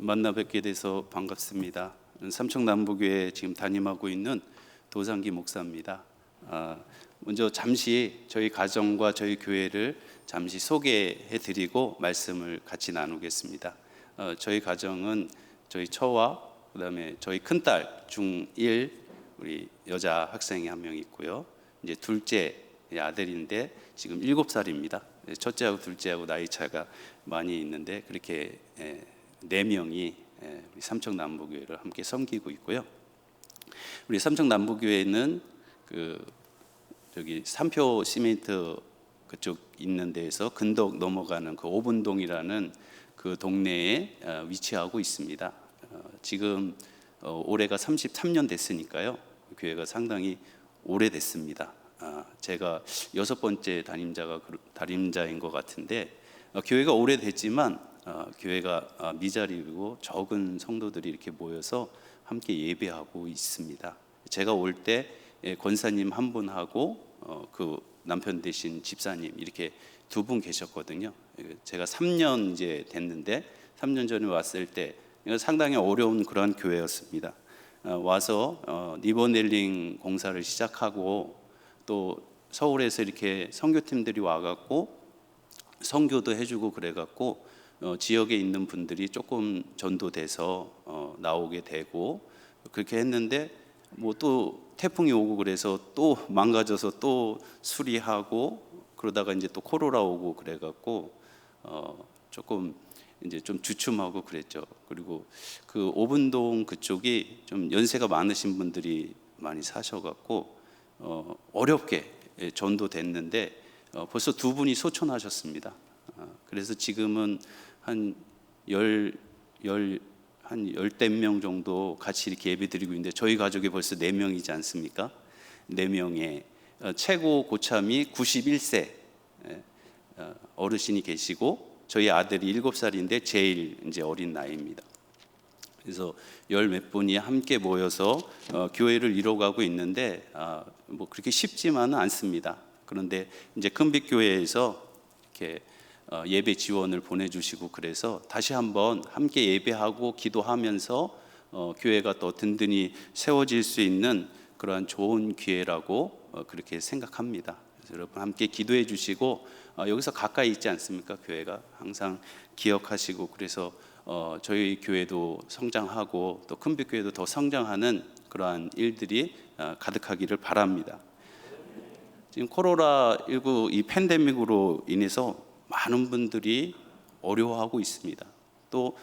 만나 뵙게 돼서 반갑습니다. 삼청남부교회 지금 담임하고 있는 도상기 목사입니다. 먼저 잠시 저희 가정과 저희 교회를 잠시 소개해드리고 말씀을 같이 나누겠습니다. 저희 가정은 저희 처와 그다음에 저희 큰딸 중1 우리 여자 학생이 한 명 있고요. 이제 둘째 아들인데 지금 7살입니다. 첫째하고 둘째하고 나이 차가 많이 있는데 그렇게 4명이 우리 삼청남부교회를 함께 섬기고 있고요. 우리 삼청남부교회는 저기 삼표 시멘트 그쪽 있는 데에서 근덕 넘어가는 그 오분동이라는 그 동네에 위치하고 있습니다. 지금 올해가 33년 됐으니까요. 교회가 상당히 오래됐습니다. 제가 6번째 담임자인 것 같은데 교회가 오래됐지만 교회가 미자리고 적은 성도들이 이렇게 모여서 함께 예배하고 있습니다. 제가 올 때 권사님 한 분하고 그 남편 되신 집사님 이렇게 2분 계셨거든요. 제가 3년 이제 됐는데 3년 전에 왔을 때 상당히 어려운 그런 교회였습니다. 와서 리버넬링 공사를 시작하고 또 서울에서 이렇게 선교팀들이 와갖고 선교도 해주고 그래갖고 지역에 있는 분들이 조금 전도돼서 나오게 되고 그렇게 했는데 뭐 또 태풍이 오고 그래서 또 망가져서 또 수리하고 그러다가 이제 또 코로나 오고 그래갖고 조금 이제 좀 주춤하고 그랬죠. 그리고 그 오분동 그쪽이 좀 연세가 많으신 분들이 많이 사셔갖고 어렵게 전도됐는데 벌써 2분이 소천하셨습니다. 그래서 지금은 한 열댓 명 정도 같이 이렇게 예배 드리고 있는데 저희 가족이 벌써 4명이지 않습니까? 4명의 최고 고참이 91세 어르신이 계시고 저희 아들이 7살인데 제일 이제 어린 나이입니다. 그래서 몇 분이 함께 모여서 교회를 이뤄가고 있는데 뭐 그렇게 쉽지만은 않습니다. 그런데 이제 큰빛교회에서 이렇게 예배 지원을 보내주시고 그래서 다시 한번 함께 예배하고 기도하면서 교회가 또 든든히 세워질 수 있는 그러한 좋은 기회라고 그렇게 생각합니다. 그래서 여러분 함께 기도해 주시고 여기서 가까이 있지 않습니까? 교회가 항상 기억하시고 그래서 저희 교회도 성장하고 또 큰빛교회도 더 성장하는 그러한 일들이 가득하기를 바랍니다. 지금 코로나19 이 팬데믹으로 인해서 많은 분들이 어려워하고 있습니다. 또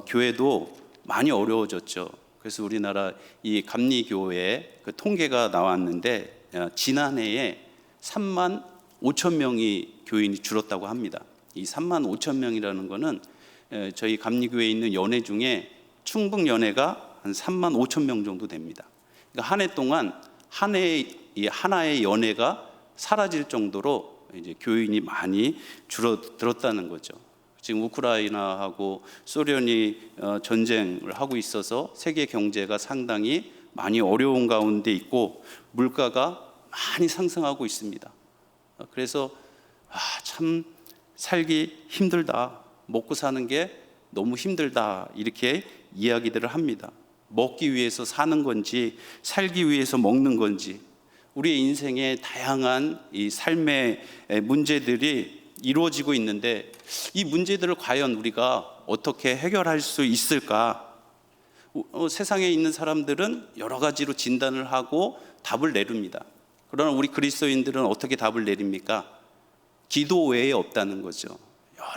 교회도 많이 어려워졌죠. 그래서 우리나라 이 감리교회 그 통계가 나왔는데 지난해에 3만 5천 명이 교인이 줄었다고 합니다. 이 3만 5천 명이라는 거는 저희 감리교회에 있는 연회 중에 충북 연회가 한 3만 5천 명 정도 됩니다. 그러니까 한 해 동안 하나의 연회가 사라질 정도로 이제 교인이 많이 줄어들었다는 거죠. 지금 우크라이나하고 소련이 전쟁을 하고 있어서 세계 경제가 상당히 많이 어려운 가운데 있고 물가가 많이 상승하고 있습니다. 그래서 참 살기 힘들다, 먹고 사는 게 너무 힘들다 이렇게 이야기들을 합니다. 먹기 위해서 사는 건지 살기 위해서 먹는 건지 우리의 인생에 다양한 이 삶의 문제들이 이루어지고 있는데 이 문제들을 과연 우리가 어떻게 해결할 수 있을까? 세상에 있는 사람들은 여러 가지로 진단을 하고 답을 내립니다. 그러나 우리 그리스도인들은 어떻게 답을 내립니까? 기도 외에 없다는 거죠.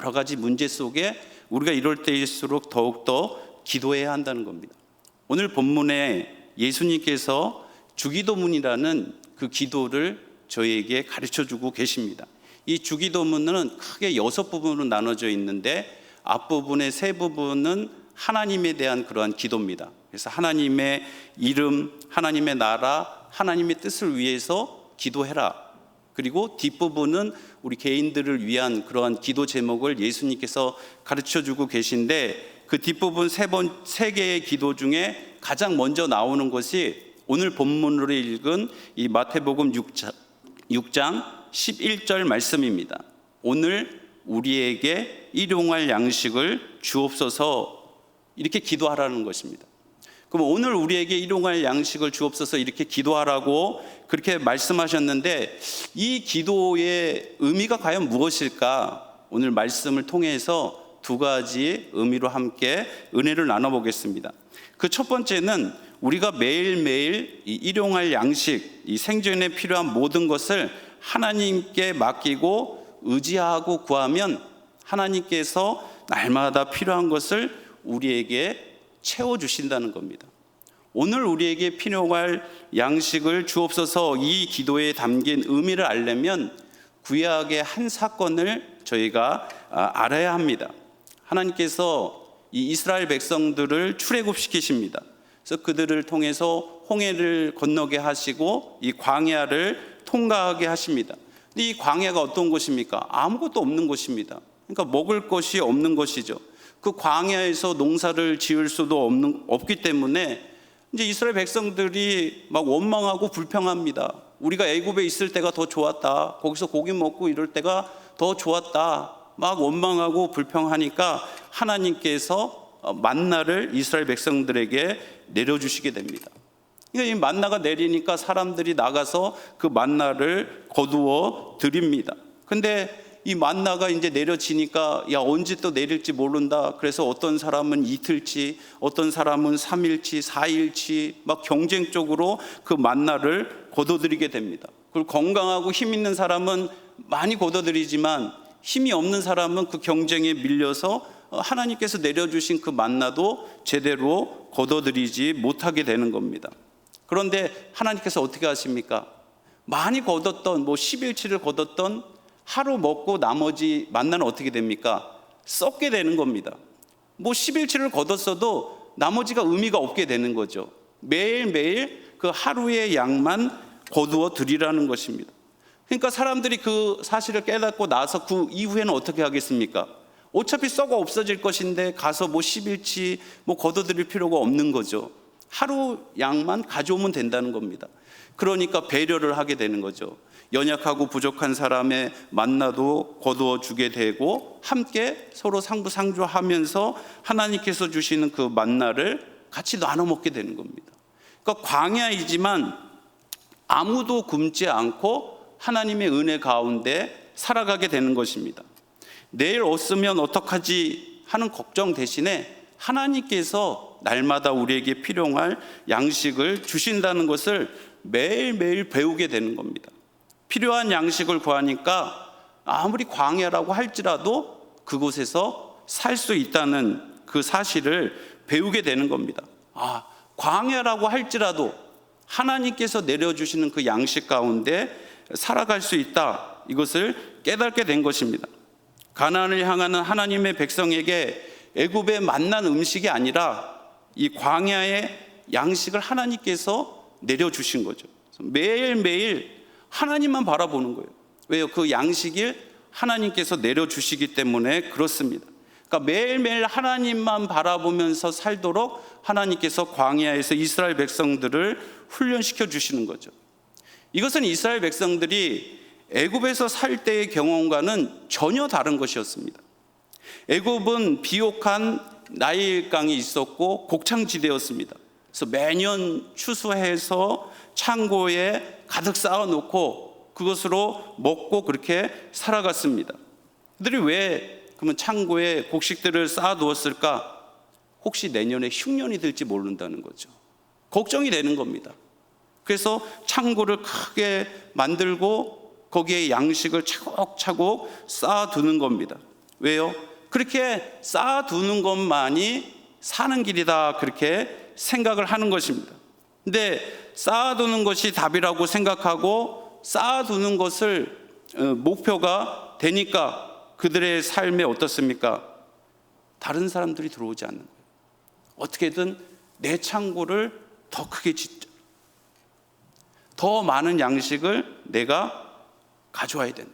여러 가지 문제 속에 우리가 이럴 때일수록 더욱더 기도해야 한다는 겁니다. 오늘 본문에 예수님께서 주기도문이라는 그 기도를 저희에게 가르쳐주고 계십니다. 이 주기도문은 크게 6부분으로 나눠져 있는데 앞부분의 3부분은 하나님에 대한 그러한 기도입니다. 그래서 하나님의 이름, 하나님의 나라, 하나님의 뜻을 위해서 기도해라. 그리고 뒷부분은 우리 개인들을 위한 그러한 기도 제목을 예수님께서 가르쳐주고 계신데 그 뒷부분 3개의 기도 중에 가장 먼저 나오는 것이 오늘 본문으로 읽은 이 마태복음 6장 11절 말씀입니다. 오늘 우리에게 일용할 양식을 주옵소서. 이렇게 기도하라는 것입니다. 그럼 오늘 우리에게 일용할 양식을 주옵소서 이렇게 기도하라고 그렇게 말씀하셨는데, 이 기도의 의미가 과연 무엇일까? 오늘 말씀을 통해서 두 가지 의미로 함께 은혜를 나눠보겠습니다. 그 첫 번째는 우리가 매일매일 이 일용할 양식, 이 생존에 필요한 모든 것을 하나님께 맡기고 의지하고 구하면 하나님께서 날마다 필요한 것을 우리에게 채워주신다는 겁니다. 오늘 우리에게 필요할 양식을 주옵소서, 이 기도에 담긴 의미를 알려면 구약의 한 사건을 저희가 알아야 합니다. 하나님께서 이 이스라엘 백성들을 출애굽시키십니다. 그래서 그들을 통해서 홍해를 건너게 하시고 이 광야를 통과하게 하십니다. 근데 이 광야가 어떤 곳입니까? 아무것도 없는 곳입니다. 그러니까 먹을 것이 없는 것이죠. 그 광야에서 농사를 지을 수도 없기 때문에 이제 이스라엘 백성들이 막 원망하고 불평합니다. 우리가 애굽에 있을 때가 더 좋았다. 거기서 고기 먹고 이럴 때가 더 좋았다. 막 원망하고 불평하니까 하나님께서 만나를 이스라엘 백성들에게 내려주시게 됩니다. 그러니까 이 만나가 내리니까 사람들이 나가서 그 만나를 거두어 드립니다. 근데 이 만나가 이제 내려지니까 야, 언제 또 내릴지 모른다. 그래서 어떤 사람은 이틀치, 어떤 사람은 3일치, 4일치 막 경쟁적으로 그 만나를 거둬들이게 됩니다. 그리고 건강하고 힘 있는 사람은 많이 거둬들이지만 힘이 없는 사람은 그 경쟁에 밀려서 하나님께서 내려주신 그 만나도 제대로 거둬들이지 못하게 되는 겁니다. 그런데 하나님께서 어떻게 하십니까? 많이 거뒀던 10일치를 거뒀던 하루 먹고 나머지 만나는 어떻게 됩니까? 썩게 되는 겁니다. 10일치를 거뒀어도 나머지가 의미가 없게 되는 거죠. 매일매일 그 하루의 양만 거두어 드리라는 것입니다. 그러니까 사람들이 그 사실을 깨닫고 나서 그 이후에는 어떻게 하겠습니까? 어차피 썩어 없어질 것인데 가서 10일치 거둬들일 필요가 없는 거죠. 하루 양만 가져오면 된다는 겁니다. 그러니까 배려를 하게 되는 거죠. 연약하고 부족한 사람의 만나도 거두어 주게 되고 함께 서로 상부상조하면서 하나님께서 주시는 그 만나를 같이 나눠 먹게 되는 겁니다. 그러니까 광야이지만 아무도 굶지 않고 하나님의 은혜 가운데 살아가게 되는 것입니다. 내일 없으면 어떡하지 하는 걱정 대신에 하나님께서 날마다 우리에게 필요할 양식을 주신다는 것을 매일매일 배우게 되는 겁니다. 필요한 양식을 구하니까 아무리 광야라고 할지라도 그곳에서 살 수 있다는 그 사실을 배우게 되는 겁니다. 광야라고 할지라도 하나님께서 내려주시는 그 양식 가운데 살아갈 수 있다, 이것을 깨닫게 된 것입니다. 가나안을 향하는 하나님의 백성에게 애굽에 만난 음식이 아니라 이 광야의 양식을 하나님께서 내려주신 거죠. 매일매일 하나님만 바라보는 거예요. 왜요? 그 양식을 하나님께서 내려주시기 때문에 그렇습니다. 그러니까 매일매일 하나님만 바라보면서 살도록 하나님께서 광야에서 이스라엘 백성들을 훈련시켜 주시는 거죠. 이것은 이스라엘 백성들이 애굽에서 살 때의 경험과는 전혀 다른 것이었습니다. 애굽은 비옥한 나일강이 있었고 곡창지대였습니다. 그래서 매년 추수해서 창고에 가득 쌓아놓고 그것으로 먹고 그렇게 살아갔습니다. 그들이 왜 그러면 창고에 곡식들을 쌓아두었을까? 혹시 내년에 흉년이 들지 모른다는 거죠. 걱정이 되는 겁니다. 그래서 창고를 크게 만들고 거기에 양식을 차곡차곡 쌓아두는 겁니다. 왜요? 그렇게 쌓아두는 것만이 사는 길이다, 그렇게 생각을 하는 것입니다. 근데 쌓아두는 것이 답이라고 생각하고 쌓아두는 것을 목표가 되니까 그들의 삶에 어떻습니까? 다른 사람들이 들어오지 않는 거예요. 어떻게든 내 창고를 더 크게 짓자. 더 많은 양식을 내가 가져와야 된다.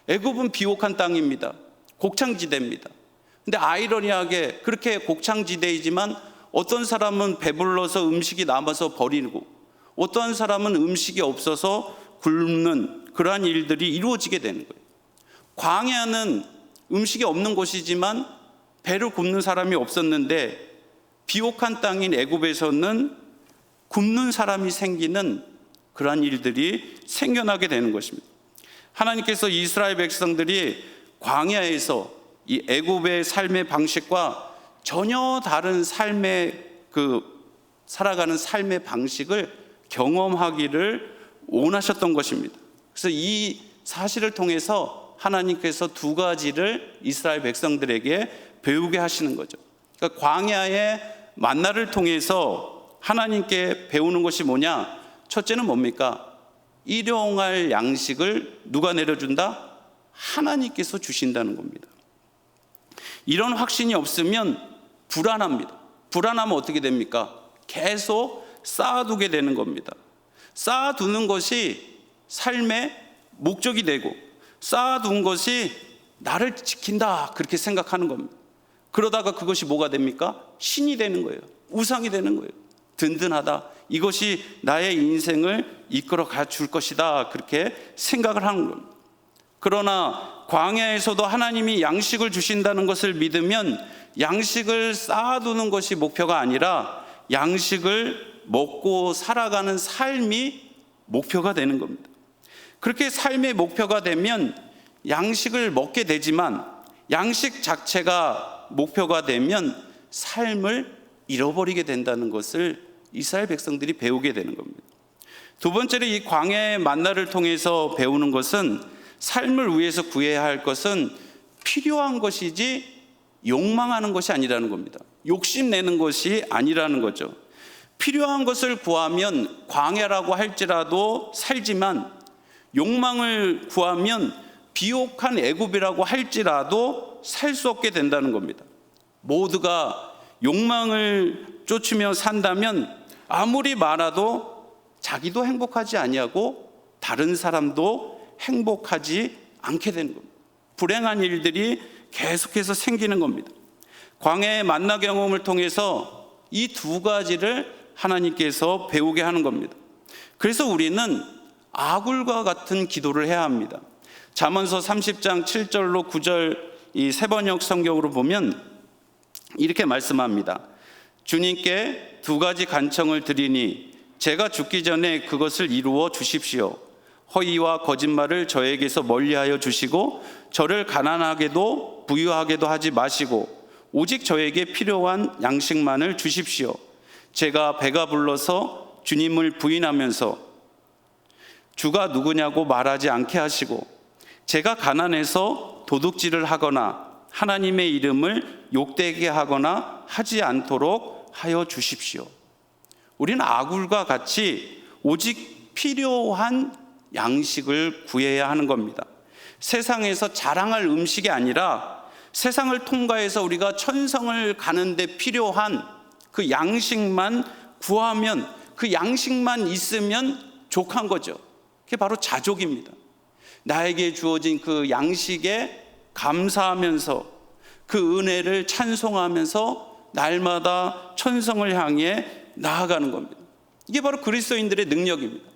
애굽은 비옥한 땅입니다. 곡창지대입니다. 근데 아이러니하게 그렇게 곡창지대이지만 어떤 사람은 배불러서 음식이 남아서 버리고 어떤 사람은 음식이 없어서 굶는 그러한 일들이 이루어지게 되는 거예요. 광야는 음식이 없는 곳이지만 배를 굽는 사람이 없었는데 비옥한 땅인 애굽에서는 굶는 사람이 생기는 그러한 일들이 생겨나게 되는 것입니다. 하나님께서 이스라엘 백성들이 광야에서 이 애굽의 삶의 방식과 전혀 다른 살아가는 삶의 방식을 경험하기를 원하셨던 것입니다. 그래서 이 사실을 통해서 하나님께서 두 가지를 이스라엘 백성들에게 배우게 하시는 거죠. 그러니까 광야의 만나를 통해서 하나님께 배우는 것이 뭐냐? 첫째는 뭡니까? 일용할 양식을 누가 내려준다? 하나님께서 주신다는 겁니다. 이런 확신이 없으면 불안합니다. 불안하면 어떻게 됩니까? 계속 쌓아두게 되는 겁니다. 쌓아두는 것이 삶의 목적이 되고 쌓아둔 것이 나를 지킨다 그렇게 생각하는 겁니다. 그러다가 그것이 뭐가 됩니까? 신이 되는 거예요. 우상이 되는 거예요. 든든하다. 이것이 나의 인생을 이끌어 가 줄 것이다 그렇게 생각을 하는 겁니다. 그러나 광야에서도 하나님이 양식을 주신다는 것을 믿으면 양식을 쌓아두는 것이 목표가 아니라 양식을 먹고 살아가는 삶이 목표가 되는 겁니다. 그렇게 삶의 목표가 되면 양식을 먹게 되지만 양식 자체가 목표가 되면 삶을 잃어버리게 된다는 것을 이스라엘 백성들이 배우게 되는 겁니다. 두 번째로 이 광야의 만나를 통해서 배우는 것은 삶을 위해서 구해야 할 것은 필요한 것이지 욕망하는 것이 아니라는 겁니다. 욕심내는 것이 아니라는 거죠. 필요한 것을 구하면 광야라고 할지라도 살지만 욕망을 구하면 비옥한 애굽이라고 할지라도 살 수 없게 된다는 겁니다. 모두가 욕망을 쫓으며 산다면 아무리 많아도 자기도 행복하지 아니하고 다른 사람도 행복하지 않게 되는 겁니다. 불행한 일들이 계속해서 생기는 겁니다. 광야의 만나 경험을 통해서 이 두 가지를 하나님께서 배우게 하는 겁니다. 그래서 우리는 아굴과 같은 기도를 해야 합니다. 잠언서 30장 7절로 9절 이 세번역 성경으로 보면 이렇게 말씀합니다. 주님께 두 가지 간청을 드리니 제가 죽기 전에 그것을 이루어 주십시오. 허위와 거짓말을 저에게서 멀리하여 주시고 저를 가난하게도 부유하게도 하지 마시고 오직 저에게 필요한 양식만을 주십시오. 제가 배가 불러서 주님을 부인하면서 주가 누구냐고 말하지 않게 하시고 제가 가난해서 도둑질을 하거나 하나님의 이름을 욕되게 하거나 하지 않도록 하여 주십시오. 우리는 아굴과 같이 오직 필요한 양식을 구해야 하는 겁니다. 세상에서 자랑할 음식이 아니라 세상을 통과해서 우리가 천성을 가는데 필요한 그 양식만 구하면 그 양식만 있으면 족한 거죠. 그게 바로 자족입니다. 나에게 주어진 그 양식에 감사하면서 그 은혜를 찬송하면서 날마다 천성을 향해 나아가는 겁니다. 이게 바로 그리스도인들의 능력입니다.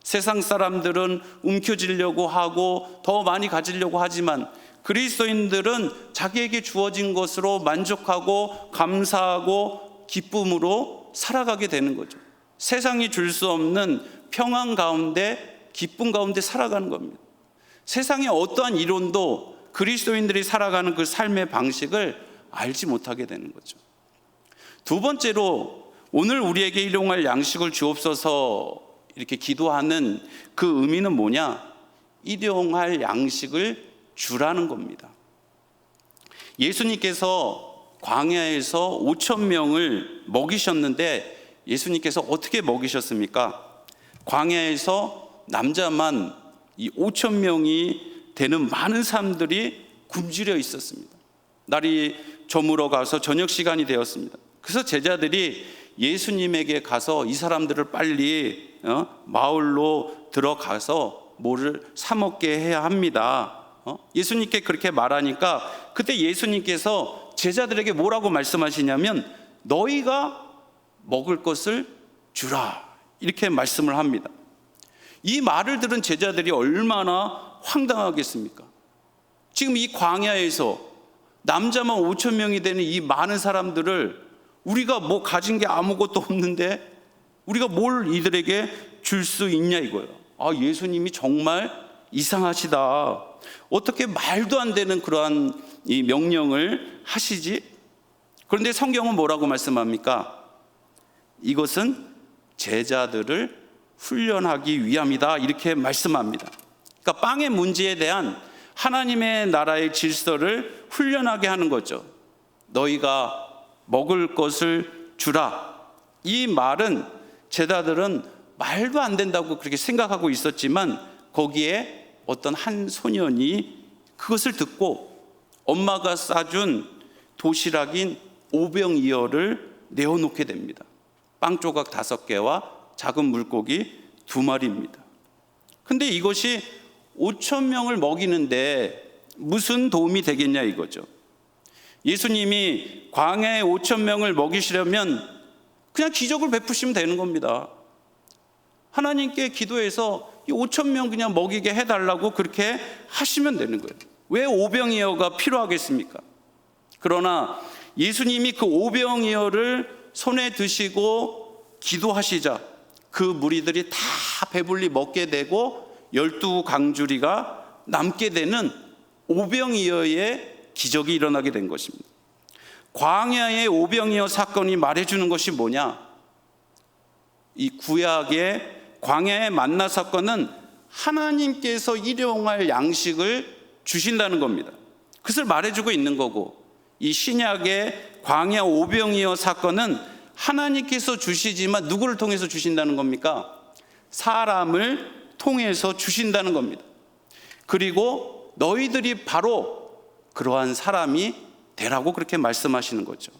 세상 사람들은 움켜쥐려고 하고 더 많이 가지려고 하지만 그리스도인들은 자기에게 주어진 것으로 만족하고 감사하고 기쁨으로 살아가게 되는 거죠. 세상이 줄 수 없는 평안 가운데 기쁨 가운데 살아가는 겁니다. 세상의 어떠한 이론도 그리스도인들이 살아가는 그 삶의 방식을 알지 못하게 되는 거죠. 두 번째로 오늘 우리에게 일용할 양식을 주옵소서 이렇게 기도하는 그 의미는 뭐냐? 일용할 양식을 주라는 겁니다. 예수님께서 광야에서 5천 명을 먹이셨는데 예수님께서 어떻게 먹이셨습니까? 광야에서 남자만 이 5천 명이 되는 많은 사람들이 굶주려 있었습니다. 날이 저물어 가서 저녁 시간이 되었습니다. 그래서 제자들이 예수님에게 가서 이 사람들을 빨리 마을로 들어가서 뭐를 사 먹게 해야 합니다. 예수님께 그렇게 말하니까 그때 예수님께서 제자들에게 뭐라고 말씀하시냐면 너희가 먹을 것을 주라 이렇게 말씀을 합니다. 이 말을 들은 제자들이 얼마나 황당하겠습니까? 지금 이 광야에서 남자만 5천 명이 되는 이 많은 사람들을 우리가 뭐 가진 게 아무것도 없는데 우리가 뭘 이들에게 줄 수 있냐 이거예요. 아, 예수님이 정말 이상하시다. 어떻게 말도 안 되는 그러한 이 명령을 하시지? 그런데 성경은 뭐라고 말씀합니까? 이것은 제자들을 훈련하기 위함이다, 이렇게 말씀합니다. 그러니까 빵의 문제에 대한 하나님의 나라의 질서를 훈련하게 하는 거죠. 너희가 먹을 것을 주라. 이 말은 제자들은 말도 안 된다고 그렇게 생각하고 있었지만 거기에 어떤 한 소년이 그것을 듣고 엄마가 싸준 도시락인 오병이어를 내어놓게 됩니다. 빵 조각 5개와 작은 물고기 2마리입니다. 근데 이것이 5,000명을 먹이는데 무슨 도움이 되겠냐 이거죠. 예수님이 광야에 5,000명을 먹이시려면 그냥 기적을 베푸시면 되는 겁니다. 하나님께 기도해서 이 5,000명 그냥 먹이게 해달라고 그렇게 하시면 되는 거예요. 왜 오병이어가 필요하겠습니까? 그러나 예수님이 그 오병이어를 손에 드시고 기도하시자 그 무리들이 다 배불리 먹게 되고 12강주리가 남게 되는 오병이어의 기적이 일어나게 된 것입니다. 광야의 오병이어 사건이 말해주는 것이 뭐냐? 이 구약의 광야의 만나 사건은 하나님께서 일용할 양식을 주신다는 겁니다. 그것을 말해주고 있는 거고, 이 신약의 광야 오병이어 사건은 하나님께서 주시지만 누구를 통해서 주신다는 겁니까? 사람을 통해서 주신다는 겁니다. 그리고 너희들이 바로 그러한 사람이 되라고 그렇게 말씀하시는 거죠.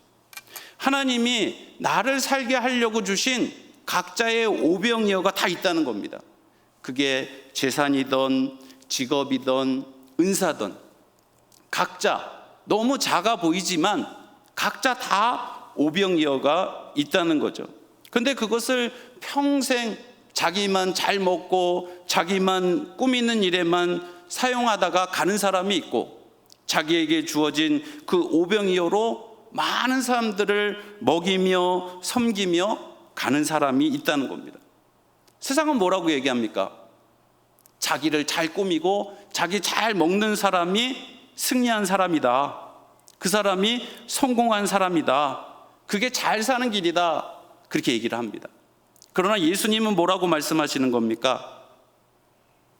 하나님이 나를 살게 하려고 주신 각자의 오병이어가 다 있다는 겁니다. 그게 재산이든 직업이든 은사든 각자 너무 작아 보이지만 각자 다 오병이어가 있다는 거죠. 근데 그것을 평생 자기만 잘 먹고 자기만 꾸미는 일에만 사용하다가 가는 사람이 있고, 자기에게 주어진 그 오병이어로 많은 사람들을 먹이며 섬기며 가는 사람이 있다는 겁니다. 세상은 뭐라고 얘기합니까? 자기를 잘 꾸미고 자기 잘 먹는 사람이 승리한 사람이다. 그 사람이 성공한 사람이다. 그게 잘 사는 길이다. 그렇게 얘기를 합니다. 그러나 예수님은 뭐라고 말씀하시는 겁니까?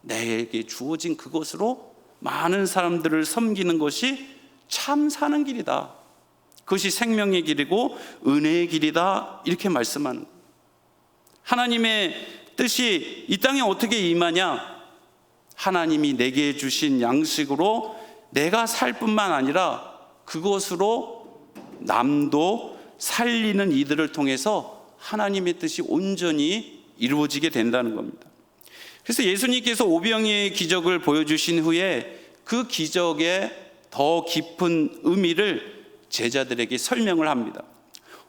내게 주어진 그것으로 많은 사람들을 섬기는 것이 참 사는 길이다. 그것이 생명의 길이고 은혜의 길이다. 이렇게 말씀하는 거예요. 하나님의 뜻이 이 땅에 어떻게 임하냐? 하나님이 내게 주신 양식으로 내가 살 뿐만 아니라 그것으로 남도 살리는 이들을 통해서 하나님의 뜻이 온전히 이루어지게 된다는 겁니다. 그래서 예수님께서 오병이어의 기적을 보여주신 후에 그 기적의 더 깊은 의미를 제자들에게 설명을 합니다.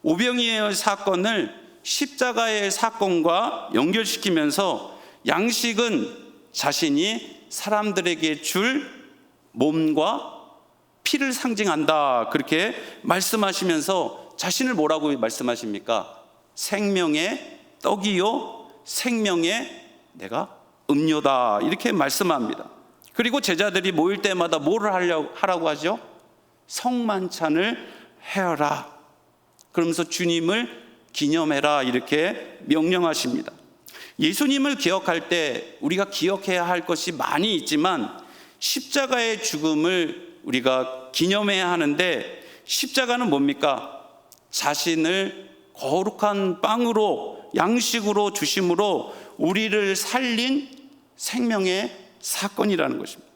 오병이어의 사건을 십자가의 사건과 연결시키면서 양식은 자신이 사람들에게 줄 몸과 피를 상징한다, 그렇게 말씀하시면서 자신을 뭐라고 말씀하십니까? 생명의 떡이요 생명의 내가 음료다, 이렇게 말씀합니다. 그리고 제자들이 모일 때마다 뭐를 하라고 하죠? 성만찬을 해라. 그러면서 주님을 기념해라, 이렇게 명령하십니다. 예수님을 기억할 때 우리가 기억해야 할 것이 많이 있지만 십자가의 죽음을 우리가 기념해야 하는데, 십자가는 뭡니까? 자신을 거룩한 빵으로 양식으로 주심으로 우리를 살린 생명의 사건이라는 것입니다.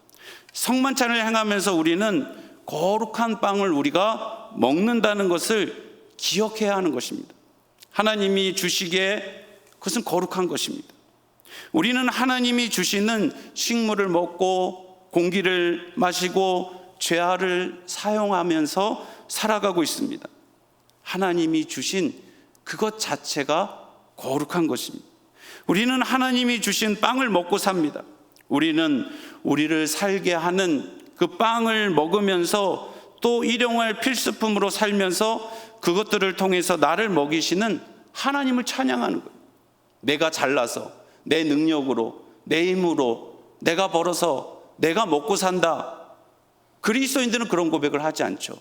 성만찬을 행하면서 우리는 거룩한 빵을 우리가 먹는다는 것을 기억해야 하는 것입니다. 하나님이 주시기에 그것은 거룩한 것입니다. 우리는 하나님이 주시는 식물을 먹고 공기를 마시고 죄알을 사용하면서 살아가고 있습니다. 하나님이 주신 그것 자체가 거룩한 것입니다. 우리는 하나님이 주신 빵을 먹고 삽니다. 우리는 우리를 살게 하는 그 빵을 먹으면서 또 일용할 필수품으로 살면서 그것들을 통해서 나를 먹이시는 하나님을 찬양하는 거예요. 내가 잘나서, 내 능력으로, 내 힘으로, 내가 벌어서 내가 먹고 산다. 그리스도인들은 그런 고백을 하지 않죠.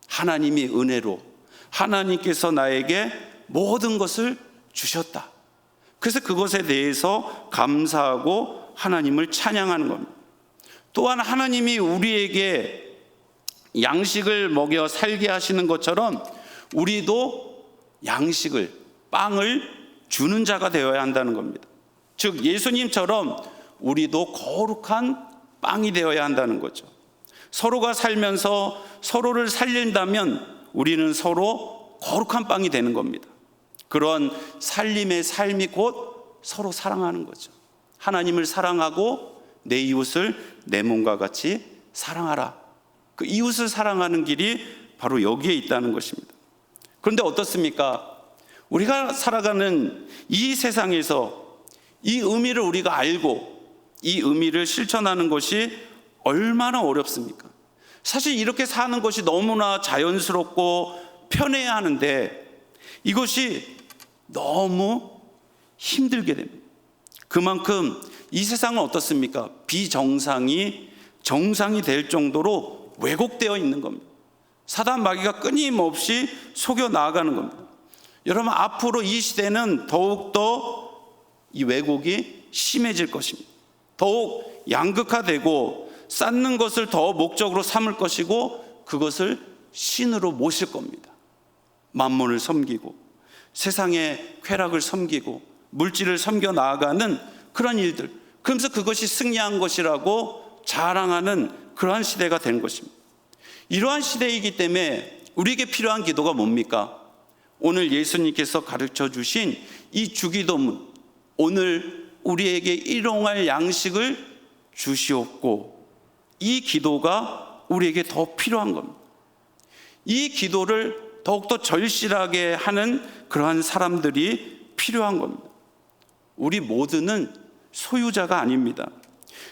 하나님이 은혜로, 하나님께서 나에게 모든 것을 주셨다. 그래서 그것에 대해서 감사하고 하나님을 찬양하는 겁니다. 또한 하나님이 우리에게 양식을 먹여 살게 하시는 것처럼 우리도 양식을, 빵을 주는 자가 되어야 한다는 겁니다. 즉 예수님처럼 우리도 거룩한 빵이 되어야 한다는 거죠. 서로가 살면서 서로를 살린다면 우리는 서로 거룩한 빵이 되는 겁니다. 그런 살림의 삶이 곧 서로 사랑하는 거죠. 하나님을 사랑하고 내 이웃을 내 몸과 같이 사랑하라. 그 이웃을 사랑하는 길이 바로 여기에 있다는 것입니다. 그런데 어떻습니까? 우리가 살아가는 이 세상에서 이 의미를 우리가 알고 이 의미를 실천하는 것이 얼마나 어렵습니까? 사실 이렇게 사는 것이 너무나 자연스럽고 편해야 하는데 이것이 너무 힘들게 됩니다. 그만큼 이 세상은 어떻습니까? 비정상이 정상이 될 정도로 왜곡되어 있는 겁니다. 사단 마귀가 끊임없이 속여 나아가는 겁니다. 여러분, 앞으로 이 시대는 더욱더 이 왜곡이 심해질 것입니다. 더욱 양극화되고 쌓는 것을 더 목적으로 삼을 것이고 그것을 신으로 모실 겁니다. 만몬을 섬기고 세상의 쾌락을 섬기고 물질을 섬겨 나아가는 그런 일들, 그러면서 그것이 승리한 것이라고 자랑하는 그러한 시대가 된 것입니다. 이러한 시대이기 때문에 우리에게 필요한 기도가 뭡니까? 오늘 예수님께서 가르쳐 주신 이 주기도문, 오늘 우리에게 일용할 양식을 주시옵고, 이 기도가 우리에게 더 필요한 겁니다. 이 기도를 더욱더 절실하게 하는 그러한 사람들이 필요한 겁니다. 우리 모두는 소유자가 아닙니다.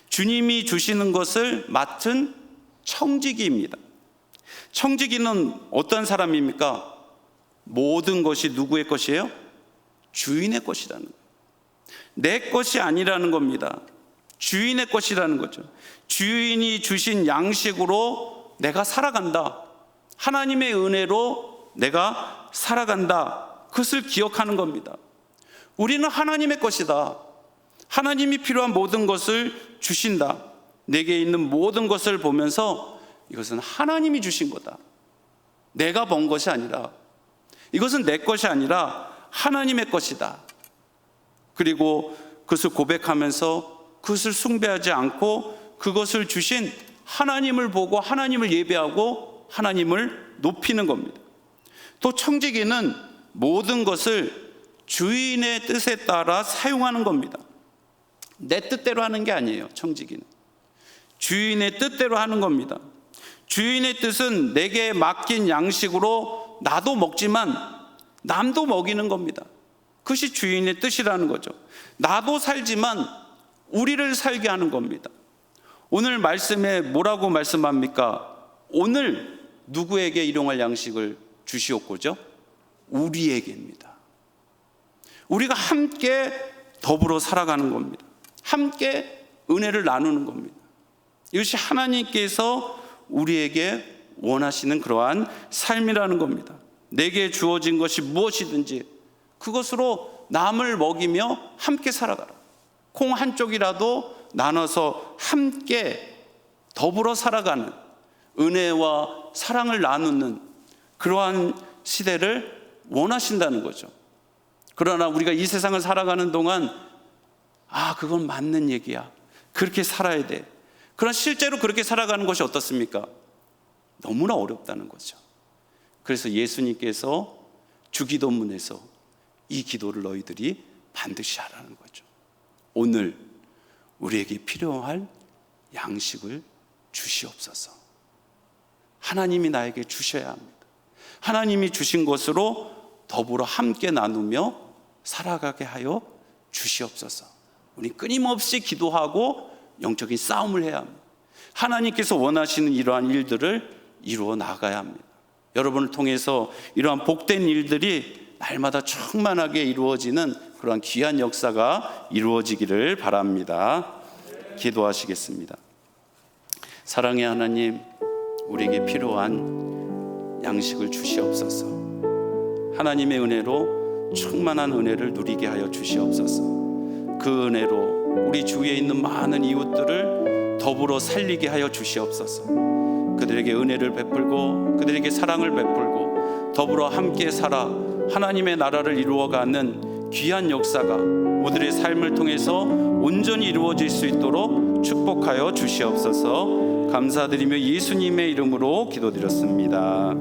주님이 주시는 것을 맡은 청지기입니다. 청지기는 어떤 사람입니까? 모든 것이 누구의 것이에요? 주인의 것이라는 거예요. 내 것이 아니라는 겁니다. 주인의 것이라는 거죠. 주인이 주신 양식으로 내가 살아간다. 하나님의 은혜로 내가 살아간다. 그것을 기억하는 겁니다. 우리는 하나님의 것이다. 하나님이 필요한 모든 것을 주신다. 내게 있는 모든 것을 보면서 이것은 하나님이 주신 거다. 내가 번 것이 아니라, 이것은 내 것이 아니라 하나님의 것이다. 그리고 그것을 고백하면서 그것을 숭배하지 않고 그것을 주신 하나님을 보고 하나님을 예배하고 하나님을 높이는 겁니다. 또 청지기는 모든 것을 주인의 뜻에 따라 사용하는 겁니다. 내 뜻대로 하는 게 아니에요. 청지기는 주인의 뜻대로 하는 겁니다. 주인의 뜻은 내게 맡긴 양식으로 나도 먹지만 남도 먹이는 겁니다. 그것이 주인의 뜻이라는 거죠. 나도 살지만 우리를 살게 하는 겁니다. 오늘 말씀에 뭐라고 말씀합니까? 오늘 누구에게 일용할 양식을 주시옵고죠? 우리에게입니다. 우리가 함께 더불어 살아가는 겁니다. 함께 은혜를 나누는 겁니다. 이것이 하나님께서 우리에게 원하시는 그러한 삶이라는 겁니다. 내게 주어진 것이 무엇이든지 그것으로 남을 먹이며 함께 살아가라. 콩 한 쪽이라도 나눠서 함께 더불어 살아가는, 은혜와 사랑을 나누는 그러한 시대를 원하신다는 거죠. 그러나 우리가 이 세상을 살아가는 동안 그건 맞는 얘기야, 그렇게 살아야 돼. 그러나 실제로 그렇게 살아가는 것이 어떻습니까? 너무나 어렵다는 거죠. 그래서 예수님께서 주기도문에서 이 기도를 너희들이 반드시 하라는 거죠. 오늘 우리에게 필요할 양식을 주시옵소서. 하나님이 나에게 주셔야 합니다. 하나님이 주신 것으로 더불어 함께 나누며 살아가게 하여 주시옵소서. 우리 끊임없이 기도하고 영적인 싸움을 해야 합니다. 하나님께서 원하시는 이러한 일들을 이루어 나가야 합니다. 여러분을 통해서 이러한 복된 일들이 날마다 충만하게 이루어지는 그러한 귀한 역사가 이루어지기를 바랍니다. 기도하시겠습니다. 사랑의 하나님, 우리에게 필요한 양식을 주시옵소서. 하나님의 은혜로 충만한 은혜를 누리게 하여 주시옵소서. 그 은혜로 우리 주위에 있는 많은 이웃들을 더불어 살리게 하여 주시옵소서. 그들에게 은혜를 베풀고 그들에게 사랑을 베풀고 더불어 함께 살아 하나님의 나라를 이루어가는 귀한 역사가 우리들의 삶을 통해서 온전히 이루어질 수 있도록 축복하여 주시옵소서. 감사드리며 예수님의 이름으로 기도드렸습니다.